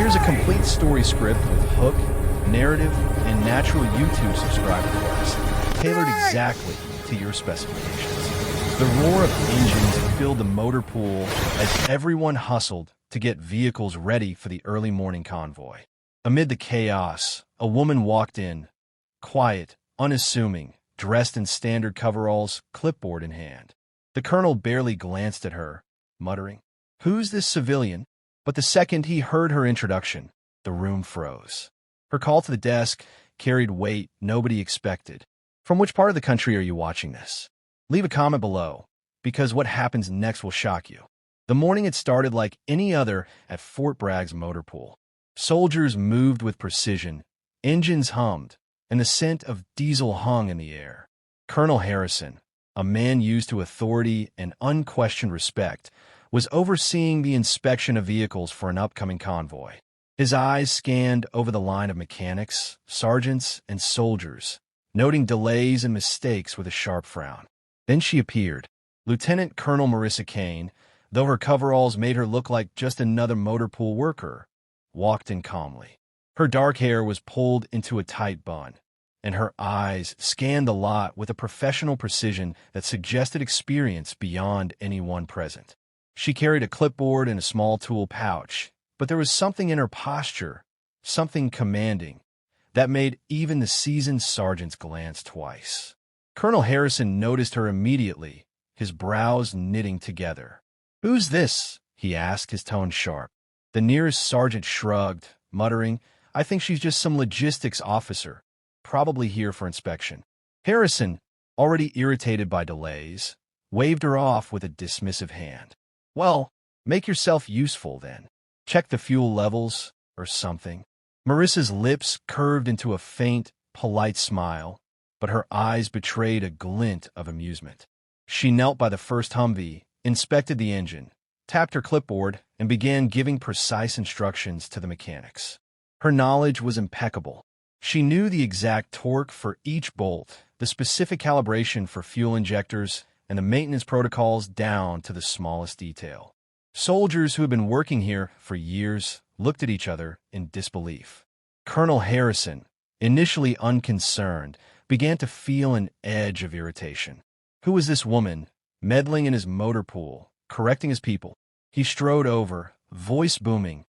Here's a complete story script with hook, narrative, and natural YouTube subscriber requests, tailored exactly to your specifications. The roar of engines filled the motor pool as everyone hustled to get vehicles ready for the early morning convoy. Amid the chaos, a woman walked in, quiet, unassuming, dressed in standard coveralls, clipboard in hand. The colonel barely glanced at her, muttering, "Who's this civilian?" But the second he heard her introduction, the room froze. Her call to the desk carried weight nobody expected. From which part of the country are you watching this? Leave a comment below, because what happens next will shock you. The morning had started like any other at Fort Bragg's motor pool. Soldiers moved with precision, engines hummed, and the scent of diesel hung in the air. Colonel Harrison, a man used to authority and unquestioned respect, was overseeing the inspection of vehicles for an upcoming convoy. His eyes scanned over the line of mechanics, sergeants, and soldiers, noting delays and mistakes with a sharp frown. Then she appeared. Lieutenant Colonel Marissa Kane, though her coveralls made her look like just another motor pool worker, walked in calmly. Her dark hair was pulled into a tight bun, and her eyes scanned the lot with a professional precision that suggested experience beyond anyone present. She carried a clipboard and a small tool pouch, but there was something in her posture, something commanding, that made even the seasoned sergeants glance twice. Colonel Harrison noticed her immediately, his brows knitting together. "Who's this?" he asked, his tone sharp. The nearest sergeant shrugged, muttering, "I think she's just some logistics officer, probably here for inspection." Harrison, already irritated by delays, waved her off with a dismissive hand. "Well, make yourself useful then. Check the fuel levels, or something." Marissa's lips curved into a faint, polite smile, but her eyes betrayed a glint of amusement. She knelt by the first Humvee, inspected the engine, tapped her clipboard, and began giving precise instructions to the mechanics. Her knowledge was impeccable. She knew the exact torque for each bolt, the specific calibration for fuel injectors, and the maintenance protocols down to the smallest detail. Soldiers who had been working here for years looked at each other in disbelief. Colonel Harrison, initially unconcerned, began to feel an edge of irritation. Who was this woman, meddling in his motor pool, correcting his people? He strode over, voice booming.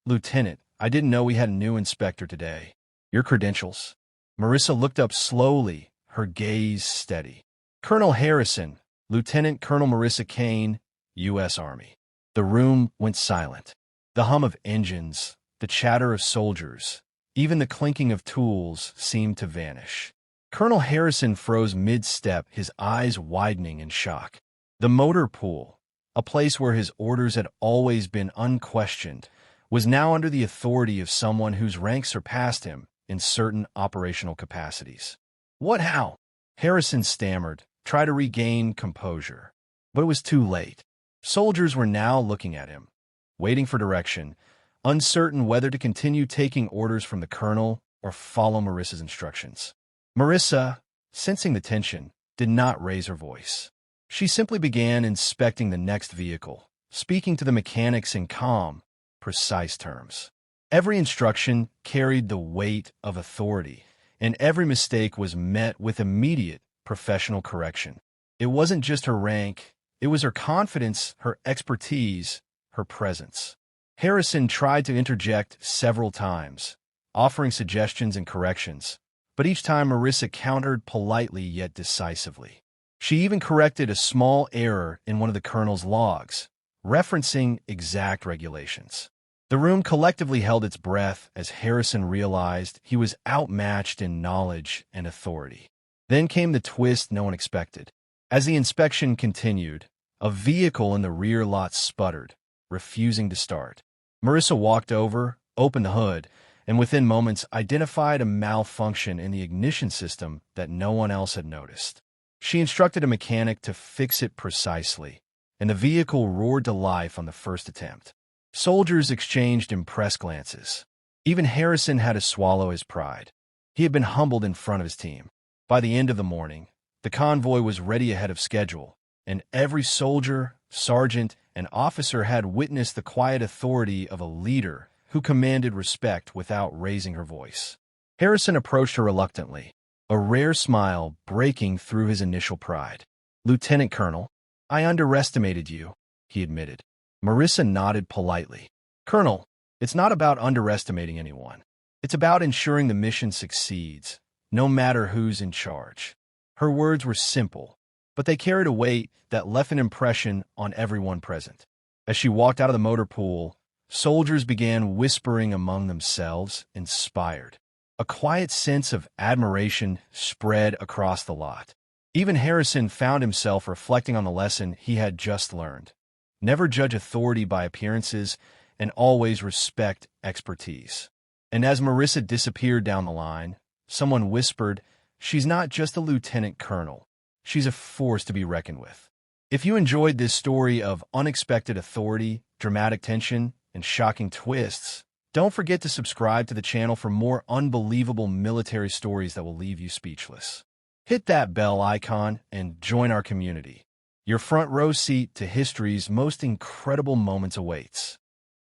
"Lieutenant, I didn't know we had a new inspector today. Your credentials?" Marissa looked up slowly, her gaze steady. "Colonel Harrison, Lieutenant Colonel Marissa Kane, U.S. Army." The room went silent. The hum of engines, the chatter of soldiers, even the clinking of tools seemed to vanish. Colonel Harrison froze mid-step, his eyes widening in shock. The motor pool, a place where his orders had always been unquestioned, was now under the authority of someone whose rank surpassed him in certain operational capacities. "What how?" Harrison stammered, tried to regain composure. But it was too late. Soldiers were now looking at him, waiting for direction, uncertain whether to continue taking orders from the colonel or follow Marissa's instructions. Marissa, sensing the tension, did not raise her voice. She simply began inspecting the next vehicle, speaking to the mechanics in calm, precise terms. Every instruction carried the weight of authority, and every mistake was met with immediate professional correction. It wasn't just her rank, it was her confidence, her expertise, her presence. Harrison tried to interject several times, offering suggestions and corrections, but each time Marissa countered politely yet decisively. She even corrected a small error in one of the colonel's logs, referencing exact regulations. The room collectively held its breath as Harrison realized he was outmatched in knowledge and authority. Then came the twist no one expected. As the inspection continued, a vehicle in the rear lot sputtered, refusing to start. Marissa walked over, opened the hood, and within moments identified a malfunction in the ignition system that no one else had noticed. She instructed a mechanic to fix it precisely, and the vehicle roared to life on the first attempt. Soldiers exchanged impressed glances. Even Harrison had to swallow his pride. He had been humbled in front of his team. By the end of the morning, the convoy was ready ahead of schedule, and every soldier, sergeant, and officer had witnessed the quiet authority of a leader who commanded respect without raising her voice. Harrison approached her reluctantly, a rare smile breaking through his initial pride. "Lieutenant Colonel, I underestimated you," he admitted. Marissa nodded politely. "Colonel, it's not about underestimating anyone. It's about ensuring the mission succeeds, no matter who's in charge." Her words were simple, but they carried a weight that left an impression on everyone present. As she walked out of the motor pool, soldiers began whispering among themselves, inspired. A quiet sense of admiration spread across the lot. Even Harrison found himself reflecting on the lesson he had just learned. Never judge authority by appearances, and always respect expertise. And as Marissa disappeared down the line, someone whispered, "She's not just a lieutenant colonel. She's a force to be reckoned with." If you enjoyed this story of unexpected authority, dramatic tension, and shocking twists, don't forget to subscribe to the channel for more unbelievable military stories that will leave you speechless. Hit that bell icon and join our community. Your front row seat to history's most incredible moments awaits.